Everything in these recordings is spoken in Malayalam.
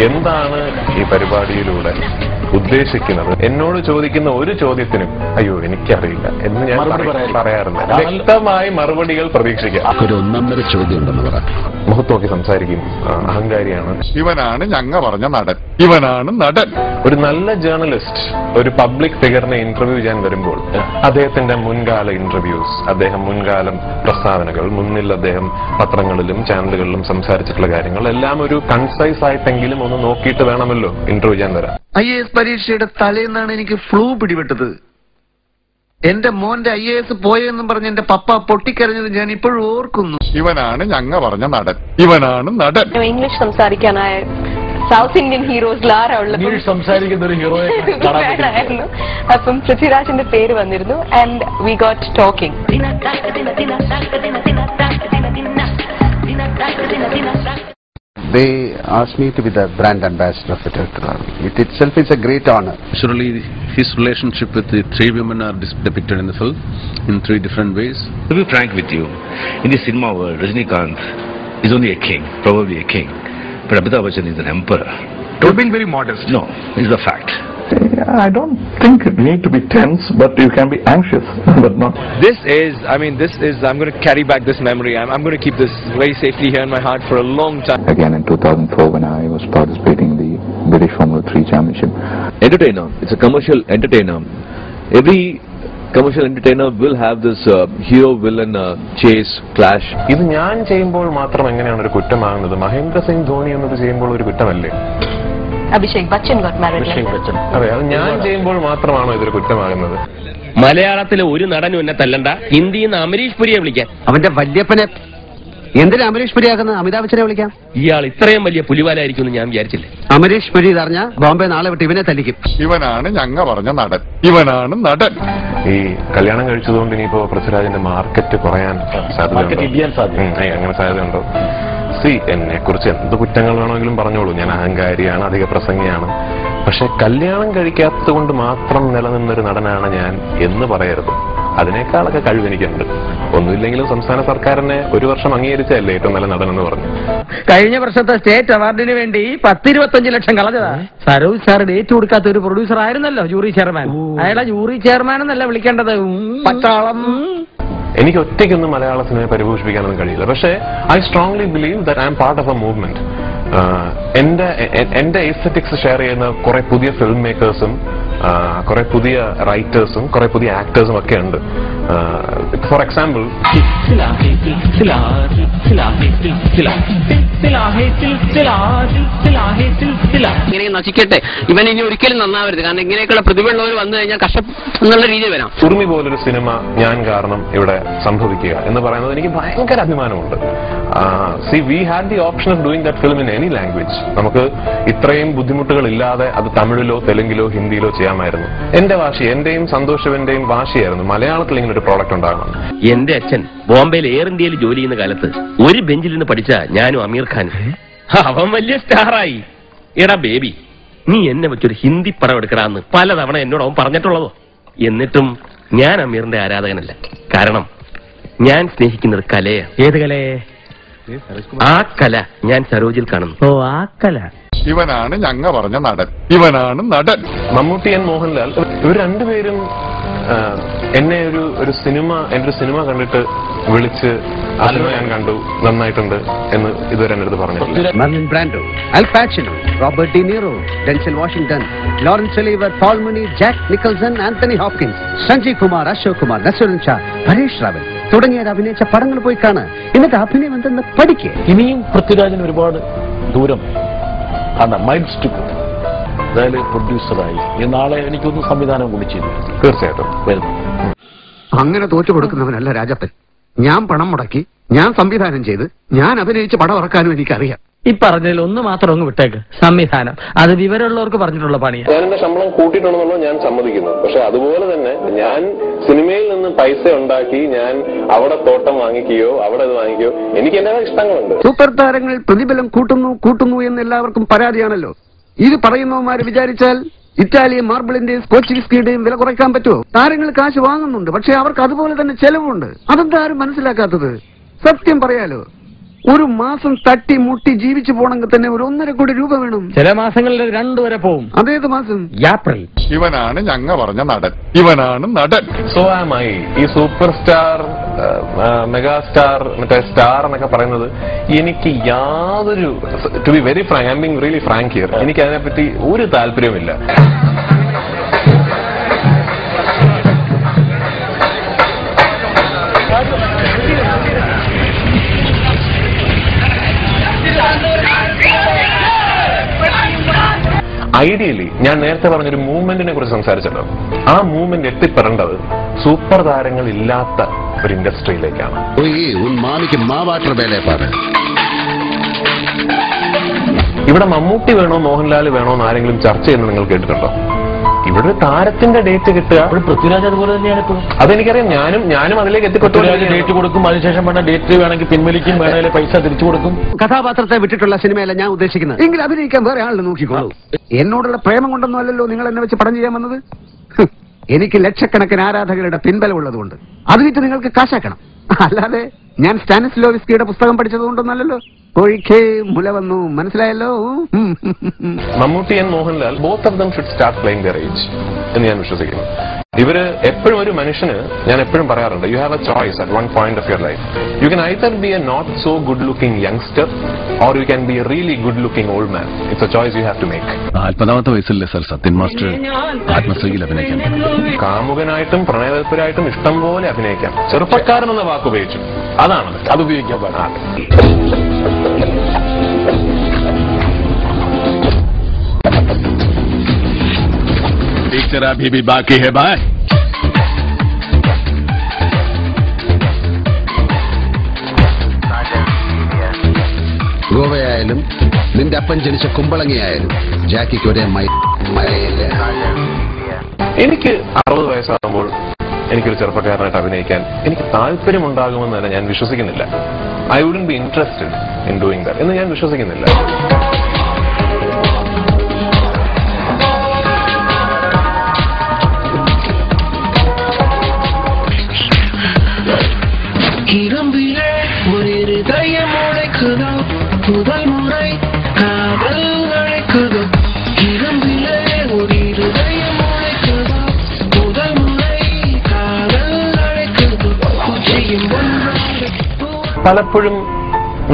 എന്താണ് ഈ പരിപാടിയിലൂടെ ഉദ്ദേശിക്കുന്നത്? എന്നോട് ചോദിക്കുന്ന ഒരു ചോദ്യത്തിനും അയ്യോ എനിക്കറിയില്ല എന്ന് ഞാൻ പറയാറില്ല. വ്യക്തമായി മറുപടികൾ പ്രതീക്ഷിക്കാം. ഒരു ഒന്നൊന്നര ചോദ്യം ഉണ്ടെന്ന് പറ. മുഖത്തോക്കി സംസാരിക്കും. അഹങ്കാരിയാണ്. ഇവനാണ് ഞങ്ങ പറഞ്ഞ നടൻ. ഇവനാണ് നടൻ. ഒരു നല്ല ജേർണലിസ്റ്റ് ഒരു പബ്ലിക് ഫിഗറിനെ ഇന്റർവ്യൂ ചെയ്യാൻ വരുമ്പോൾ അദ്ദേഹത്തിന്റെ മുൻകാല ഇന്റർവ്യൂസ്, അദ്ദേഹം മുൻകാലം പ്രസ്താവനകൾ, മുന്നിൽ അദ്ദേഹം പത്രങ്ങളിലും ചാനലുകളിലും സംസാരിച്ചിട്ടുള്ള കാര്യങ്ങൾ എല്ലാം ഒരു കൺസൈസ് ആയിട്ടെങ്കിലും ഒന്ന് നോക്കിയിട്ട് വേണമല്ലോ ഇന്റർവ്യൂ ചെയ്യാൻ വരാം. IAS പരീക്ഷയുടെ തലേന്നാണ് എനിക്ക് ഫ്ലൂ പിടിപെട്ടത്. എന്റെ മോന്റെ IAS പോയെന്നും പറഞ്ഞ് എന്റെ പപ്പ പൊട്ടിക്കരഞ്ഞത് ഞാൻ ഇപ്പോഴും ഓർക്കുന്നു. ഇവനാണ് ഞങ്ങ പറഞ്ഞ നടൻ. ഇവനാണ് നടൻ. ഇംഗ്ലീഷ് സംസാരിക്കാനായ സൗത്ത് ഇന്ത്യൻ ഹീറോസിലാരുള്ളപ്പോൾ സംസാരിക്കുന്ന ഒരു ഹീറോയെ അപ്പം പൃഥ്വിരാജിന്റെ പേര് വന്നിരുന്നു. And we got talking. They asked me to be the brand ambassador of the Tirtharan. It itself is a great honor. Surely his relationship with the three women are depicted in the film in three different ways. To be frank with you, in the cinema world, Rajinikanth is only a king, probably a king. But Amitabh Bachchan is an emperor. You're being very modest. No, it's a fact. I don't think you need to be tense, but you can be anxious, but not. This is, I'm going to carry back this memory. I'm going to keep this very safely here in my heart for a long time. Again in 2004 when I was participating in the British Formula 3 Championship. Entertainer. It's a commercial entertainer. Every commercial entertainer will have this hero-villain chase, clash. ഇത് ഞാൻ ചെയ്യുമ്പോൾ മാത്രം എങ്ങനെയാണ് ഒരു കുറ്റമാകുന്നത്? മഹേന്ദ്ര സിംഗ് ധോണി എന്നത് ചെയ്യുമ്പോൾ ഒരു കുറ്റമല്ലേ? Abhishek Bachchan got married. അതെ, അത് ഞാൻ ചെയ്യുമ്പോൾ മാത്രമാണോ ഇതൊരു കുറ്റമാകുന്നത്? മലയാളത്തിലെ ഒരു നടനും എന്നെ തല്ലണ്ട. ഹിന്ദിയിൽ നിന്ന് അമരീഷ് പുരിയെ വിളിക്കാൻ. അവന്റെ വല്യപ്പനെ എന്തിനാ അമരീഷ് പുരിയാക്കുന്നത്? അമിതാഭ് ബച്ചനെ വിളിക്കാം. ഇയാൾ ഇത്രയും വലിയ പുലിവാലായിരിക്കും ഞാൻ വിചാരിച്ചില്ല. അമരീഷ് പുരി അറിഞ്ഞ ബോംബെ നാളെ വിട്ട് ഇവനെ തല്ലിക്കും. ഇവനാണ് ഞങ്ങ പറഞ്ഞ നടൻ. ഇവനാണ് നടൻ. ഈ കല്യാണം കഴിച്ചതുകൊണ്ട് ഇനിയിപ്പോ പൃഥ്വിരാജിന്റെ മാർക്കറ്റ് കുറയാൻ സാധ്യതയുണ്ടോ? അങ്ങനെ സാധ്യതയുണ്ടോ? എന്നെ കുറിച്ച് എന്ത് കുറ്റങ്ങൾ വേണമെങ്കിലും പറഞ്ഞോളൂ. ഞാൻ അഹങ്കാരിയാണ്, അധിക പ്രസംഗിയാണ്. പക്ഷെ കല്യാണം കഴിക്കാത്തത് കൊണ്ട് മാത്രം നിലനിന്നൊരു നടനാണ് ഞാൻ എന്ന് പറയരുത്. അതിനേക്കാളൊക്കെ കഴിവെനിക്കുണ്ട്. ഒന്നുമില്ലെങ്കിലും സംസ്ഥാന സർക്കാരിനെ ഒരു വർഷം അംഗീകരിച്ചല്ലേ ഏറ്റവും നല്ല നടൻ എന്ന് പറഞ്ഞു. കഴിഞ്ഞ വർഷത്തെ സ്റ്റേറ്റ് അവാർഡിന് വേണ്ടി 10-25 ലക്ഷം കളഞ്ഞതാ. സരോജ് സാർ ഡേറ്റ് കൊടുക്കാത്ത ഒരു പ്രൊഡ്യൂസർ ആയിരുന്നല്ലോ ജൂറി ചെയർമാൻ. അയാളെ ജൂറി ചെയർമാൻ എന്നല്ല വിളിക്കേണ്ടത്, പട്ടാളം. എനിക്ക് ഒറ്റയ്ക്കൊന്നും മലയാള സിനിമയെ പരിപോഷിപ്പിക്കാനൊന്നും കഴിയില്ല. പക്ഷേ I strongly believe that I M part of A movement. എന്റെ എസ്തെറ്റിക്സ് ഷെയർ ചെയ്യുന്ന കുറെ പുതിയ ഫിലിം മേക്കേഴ്സും കുറെ പുതിയ റൈറ്റേഴ്സും കുറെ പുതിയ ആക്ടേഴ്സും ഒക്കെ ഉണ്ട്. ഫോർ എക്സാമ്പിൾ, ഇങ്ങനെ നശിക്കട്ടെ, ഇവൻ ഇനി ഒരിക്കലും നന്നാവരുത്. കാരണം ഇങ്ങനെയൊക്കെയുള്ള പ്രതിഭയുള്ളവർ വന്നു കഴിഞ്ഞാൽ കഷ്ടം എന്നുള്ള രീതിയിൽ വരാം. ഉറുമി പോലൊരു സിനിമ ഞാൻ കാരണം ഇവിടെ സംഭവിക്കുക എന്ന് പറയുന്നത് എനിക്ക് ഭയങ്കര അഭിമാനമുണ്ട്. We had the option of doing that film in any language. നമുക്ക് ഇത്രയും ബുദ്ധിമുട്ടുകൾ ഇല്ലാതെ അത് തമിഴിലോ തെലുങ്കിലോ ഹിന്ദിയിലോ ചെയ്യാമായിരുന്നു. എന്റെ വാശി, എന്റെയും സന്തോഷവന്റെയും വാശിയായിരുന്നു മലയാളത്തിൽ ഇങ്ങനെ ഒരു പ്രോഡക്റ്റ് ഉണ്ടാകണം. എന്റെ അച്ഛൻ ബോംബെയിൽ എയർ ഇന്ത്യയിൽ ജോലി ചെയ്യുന്ന കാലത്ത് ഒരു ബെഞ്ചിൽ നിന്ന് പഠിച്ച ഞാനും അമീർ ഖാനും. അവൻ വലിയ സ്റ്റാറായി. എടാ ബേബി, നീ എന്നെ വെച്ചൊരു ഹിന്ദി പടം എടുക്കടാന്ന് പലതവണ എന്നോട് അവൻ പറഞ്ഞിട്ടുള്ളതോ. എന്നിട്ടും ഞാൻ അമീറിന്റെ ആരാധകനല്ല. കാരണം ഞാൻ സ്നേഹിക്കുന്നത് കലയാണ്. ഏത് കലയെ? ആ കല ഞാൻ സരോജിൽ കാണുന്നു. ഓ, ആ കല. ഇവനാണ് ഞങ്ങ പറഞ്ഞ നടൻ. ഇവനാണ് നടൻ. മമ്മൂട്ടി ആൻഡ് മോഹൻലാൽ ഇവർ രണ്ടുപേരും എന്നെ ഒരു സിനിമ, എന്റെ ഒരു സിനിമ കണ്ടിട്ട് വിളിച്ച് ആ സിനിമ ഞാൻ കണ്ടു, നന്നായിട്ടുണ്ട് എന്ന് ഇതുവരെ എന്റെ അടുത്ത് പറഞ്ഞിട്ടില്ല. Marlon Brando, Al Pacino, Robert De Niro, Denzel Washington, Laurence Olivier, Paul Mooney, Jack Nicholson, Anthony Hopkins, Sanjeev Kumar, Ashok Kumar, Naseeruddin Shah, Paresh Rawal തുടങ്ങിയവർ അഭിനയിച്ച പടങ്ങൾ പോയി കാണാൻ. എന്നിട്ട് അഭിനയം എന്തെന്ന് പഠിക്കുക. ഇനിയും പൃഥ്വിരാജിന് ഒരുപാട് ദൂരം ആണ് മൈൽസ് ടു. അതായത് പ്രൊഡ്യൂസറായി നാളെ എനിക്കൊന്ന് സംവിധാനം കൂടി ചെയ്തു. തീർച്ചയായിട്ടും വരുന്നു. അങ്ങനെ തോറ്റു കൊടുക്കുന്നവനല്ല രാജപ്പൻ. ഞാൻ പണം മുടക്കി, ഞാൻ സംവിധാനം ചെയ്ത്, ഞാൻ അഭിനയിച്ച് പടം ഇറക്കാനും എനിക്കറിയാം. ഈ പറഞ്ഞതിൽ ഒന്ന് മാത്രം അങ്ങ് വിട്ടേക്ക്, സംവിധാനം. അത് വിവരമുള്ളവർക്ക് പറഞ്ഞിട്ടുള്ള പണിയാണ്. ഞാൻ എന്റെ ശമ്പളം കൂട്ടിയിട്ടുണ്ടെന്നുള്ളത് ഞാൻ സമ്മതിക്കുന്നു. പക്ഷെ അതുപോലെ തന്നെ ഞാൻ സിനിമയിൽ നിന്ന് പൈസ ഉണ്ടാക്കി ഞാൻ അവിടെ തോട്ടം വാങ്ങിക്കുകയോ അവിടെ ഇത് വാങ്ങിക്കുകയോ എനിക്ക് എന്റെ ഇഷ്ടങ്ങളുണ്ട്. സൂപ്പർ താരങ്ങൾ പ്രതിഫലം കൂട്ടുന്നു എന്ന് എല്ലാവർക്കും പരാതിയാണല്ലോ. ഇത് പറയുന്നവന്മാര് വിചാരിച്ചാൽ ഇറ്റാലിയൻ മാർബിളിന്റെയും സ്കോച്ച് വിസ്കിയുടെയും വില കുറയ്ക്കാൻ പറ്റുമോ? താരങ്ങൾ കാശ് വാങ്ങുന്നുണ്ട്, പക്ഷെ അവർക്ക് അതുപോലെ തന്നെ ചെലവുണ്ട്. അതെന്താ ആരും മനസ്സിലാക്കാത്തത്? സത്യം പറയാലോ, ഒരു മാസം തട്ടി മുട്ടി ജീവിച്ചു പോകണമെങ്കിൽ തന്നെ ഒരു 1.5 കോടി രൂപ വേണം. ചില മാസങ്ങളിൽ 2 വരെ പോവും. അതേത് മാസം? ഏപ്രിൽ. ഇവനാണ് ഞങ്ങ പറഞ്ഞ നടൻ. ഇവനാണ് നടൻ. So am I. ഈ സൂപ്പർ സ്റ്റാർ, മെഗാസ്റ്റാർ, മറ്റേ സ്റ്റാർ എന്നൊക്കെ പറയുന്നത് എനിക്ക് യാതൊരു, to be very frank, I am being really frank here, എനിക്ക് അതിനെപ്പറ്റി ഒരു താല്പര്യവുമില്ല. ഐഡിയലി ഞാൻ നേരത്തെ പറഞ്ഞൊരു മൂവ്മെന്റിനെ കുറിച്ച് സംസാരിച്ചല്ലോ, ആ മൂവ്മെന്റ് എത്തിപ്പെടേണ്ടത് സൂപ്പർ താരങ്ങൾ ഇല്ലാത്ത ഒരു ഇൻഡസ്ട്രിയിലേക്കാണ്. ഇവിടെ മമ്മൂട്ടി വേണോ മോഹൻലാൽ വേണോ എന്ന് ആരെങ്കിലും ചർച്ച ചെയ്യുന്നത് നിങ്ങൾ കേട്ടിട്ടുണ്ടോ? ഇവിടെ ഒരു താരത്തിന്റെ ഡേറ്റ് കിട്ടുക. പൃഥ്വിരാജ് അതുപോലെ തന്നെയാണ് ഇപ്പോഴും. അതെനിക്കറിയാം. ഞാനും അതിലേക്ക് എത്തിപ്പെട്ടു. ഡേറ്റ് കൊടുക്കും, അതിനുശേഷം വേണ്ട ഡേറ്റ് വേണമെങ്കിൽ പിൻവലിക്കും, വേണമെങ്കിൽ പൈസ തിരിച്ചു കൊടുക്കും. കഥാപാത്രത്തെ വിട്ടിട്ടുള്ള സിനിമയല്ല ഞാൻ ഉദ്ദേശിക്കുന്നത്. എങ്കിൽ അഭിനയിക്കാൻ വേറെ ആളിനെ നോക്കിക്കോളൂ. എന്നോടുള്ള പ്രേമം കൊണ്ടൊന്നും അല്ലല്ലോ നിങ്ങൾ എന്നെ വെച്ച് പടം ചെയ്യാൻ വന്നത്. എനിക്ക് ലക്ഷക്കണക്കിന് ആരാധകരുടെ പിൻബലമുള്ളതുകൊണ്ട് അത് വിറ്റ് നിങ്ങൾക്ക് കാശാക്കണം. അല്ലാതെ ഞാൻ സ്റ്റാനിസ്ലോവിസ്കിയുടെ പുസ്തകം പഠിച്ചതുകൊണ്ടൊന്നല്ലല്ലോ. ഒഴിക്കേ മുല വന്നു, മനസ്സിലായല്ലോ. Mammootty and Mohanlal both of them should start playing there age എന്ന് ഞാൻ വിശ്വസിക്കുന്നു. ഇവര് എപ്പോഴും, ഒരു മനുഷ്യന് ഞാൻ എപ്പോഴും പറയാറുണ്ട്, you have a choice at one point of your life. You can either be a not so good looking youngster or you can be a really good looking old man. It's a choice you have to make. 40ാമത്തെ വയസ്സിലല്ലേ സർ സത്യൻ മാസ്റ്റർ ആത്മശ്രീയിൽ അഭിനയിക്കാൻ? കാമുകനായിട്ടും പ്രണയതൽപരായിട്ടും ഇഷ്ടം പോലെ അഭിനയിക്കാം. ചെറുപ്പക്കാരൻ എന്ന വാക്ക് ഉപയോഗിച്ചു, അതാണ് അത് ഉപയോഗിക്കാൻ പാടില്ല. पिक्चर अभी भी बाकी है भाई. ഗോവയായാലും നിന്റെ അപ്പൻ ജനിച്ച കുമ്പളങ്ങിയായാലും ജാക്കിക്ക് ഒരേ മഴയില്ല. എനിക്ക് 60 വയസ്സാകുമ്പോൾ എനിക്കൊരു ചെറുപ്പക്കാരനായിട്ട് അഭിനയിക്കാൻ എനിക്ക് താല്പര്യമുണ്ടാകുമെന്ന് തന്നെ ഞാൻ വിശ്വസിക്കുന്നില്ല. I wouldn't be interested in doing that എന്ന് ഞാൻ വിശ്വസിക്കുന്നില്ല. പലപ്പോഴും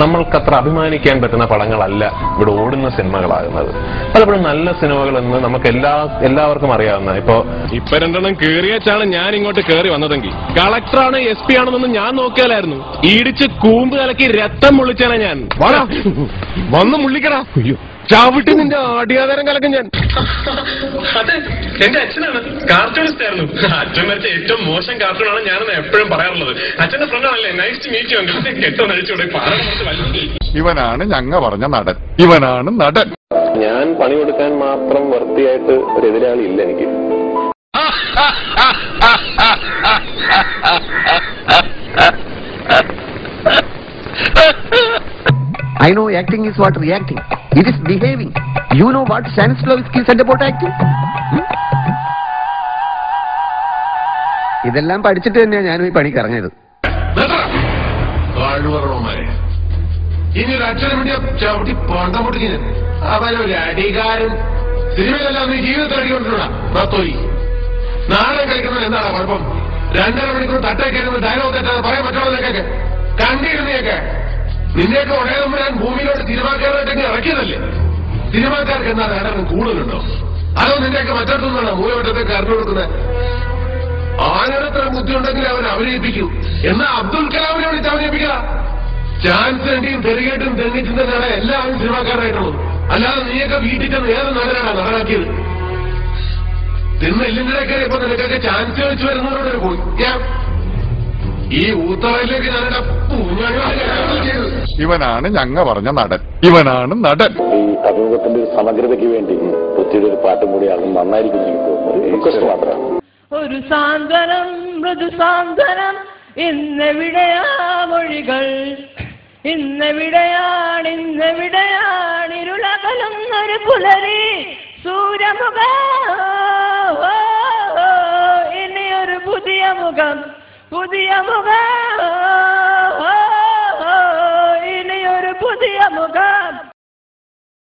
നമ്മൾക്കത്ര അഭിമാനിക്കാൻ പറ്റുന്ന പടങ്ങളല്ല ഇവിടെ ഓടുന്ന സിനിമകളാകുന്നത്. പലപ്പോഴും നല്ല സിനിമകൾ എന്ന് നമുക്ക് എല്ലാവർക്കും അറിയാവുന്ന, ഇപ്പൊ 2 കേറിയച്ചാണ് ഞാൻ ഇങ്ങോട്ട് കയറി വന്നതെങ്കിൽ കളക്ടറാണ് SP ആണെന്നൊന്നും ഞാൻ നോക്കിയാലായിരുന്നു. ഇടിച്ച് കൂമ്പ് കലക്കി രക്തം മുള്ളിച്ചാണ് ഞാൻ. വന്ന് മുള്ളിക്കടാ, ചവിട്ടി നിന്റെ ആടിയാധാരം കലക്കും ഞാൻ. അതെ, എന്റെ അച്ഛനാണ് കാർട്ടൂണിസ്റ്റ് ആയിരുന്നു. അച്ഛൻ വരച്ച ഏറ്റവും മോശം കാർട്ടൂണാണ് ഞാനെന്ന് എപ്പോഴും പറയാറുള്ളത്. അച്ഛന്റെ ഫ്രണ്ടാണല്ലേ. Nice to meet you. കെട്ടോ നഴിച്ചൂടെ ഇവനാണ് ഞങ്ങ പറഞ്ഞ നടൻ. ഇവനാണ് നടൻ. ഞാൻ പണി കൊടുക്കാൻ മാത്രം വൃത്തിയായിട്ട് ഒരു എതിരാളി ഇല്ല എനിക്ക്. I know acting is what reacting. It is behaving. You know what Stanislavski said about acting? ഇതെല്ലാം പഠിച്ചിട്ട് തന്നെയാണ് ഞാനും ഈ പണിക്ക് ഇറങ്ങിയത്. ഇനി ഒരു അച്ഛനെ വേണ്ടി ചവിട്ടി പണ്ട പൊട്ടിക്കുന്നു. അവനൊരു അടികാരൻ. സിനിമയിലെല്ലാം നീ ജീവിതത്തിൽ അടിക്കൊണ്ടിട്ടുള്ള നാടകം കളിക്കുന്നത് എന്താണ് കുഴപ്പം? 2.5 മണിക്കൂർ തട്ടേക്കുന്ന ഡയലോഗ് തെറ്റാതെ പറയാൻ പറ്റുള്ളതൊക്കെ കണ്ടിരുന്നേക്കെ. നിന്നെയൊക്കെ ഉടനെ ഞാൻ ഭൂമിയിലോട്ട് സിനിമാക്കാരായിട്ടൊക്കെ ഇറക്കിയതല്ലേ. സിനിമാക്കാർക്ക് എന്താ നേരം കൂടുതലുണ്ടോ? അതോ നിന്റെയൊക്കെ മറ്റൊരുന്നാണ് മൂലവട്ടത്തേക്ക് അറിഞ്ഞു കൊടുക്കുന്നത്? ആനത്ര ബുദ്ധി ഉണ്ടെങ്കിൽ അവൻ അഭിനയിപ്പിക്കൂ. എന്നാ അബ്ദുൽ കലാമിനെ വിളിച്ച് അഭിനയിപ്പിക്കുക. ചാൻസ് വേണ്ടിയും തെറികേട്ടും തെന്നിച്ചും തന്നെയാണ് എല്ലാവരും സിനിമാക്കാരായിട്ടുള്ളത്. അല്ലാതെ നീയൊക്കെ വീട്ടിൽ ചെന്ന് ഏത് നടനാണ് നടനാക്കിയത്? തിന്ന് എല്ലിൻ്റെയൊക്കെ ഇപ്പൊ നിനക്കൊക്കെ ചാൻസ് വെച്ച് വരുന്നവരോട് പോയി ഈ ഊത്തവയിലേക്ക് ഞാനെന്റെ ഇവനാണ് ഞങ്ങ പറഞ്ഞ നടൻ. ഇവനാണ് നടൻ. ഈ അഭിമുഖത്തിന്റെ ഒരു സമഗ്രതയ്ക്ക് വേണ്ടി പൃഥ്വിയുടെ ഒരു പാട്ടും കൂടി അത് നന്നായിരിക്കും എനിക്ക് തോന്നുന്നു. മാത്രമാണ് ഒരു സാന്ത്വനം മൃദു സാന്ത്വനം. ഇന്നെവിടെയാ മൊഴികൾ, ഇന്നെവിടെയാണ് ഇരുളകലും ഒരു പുലരി സൂര്യമുഖ. ഇനിയൊരു പുതിയ മുഖം, പുതിയ മുഖം, ഇനിയൊരു പുതിയ മുഖം.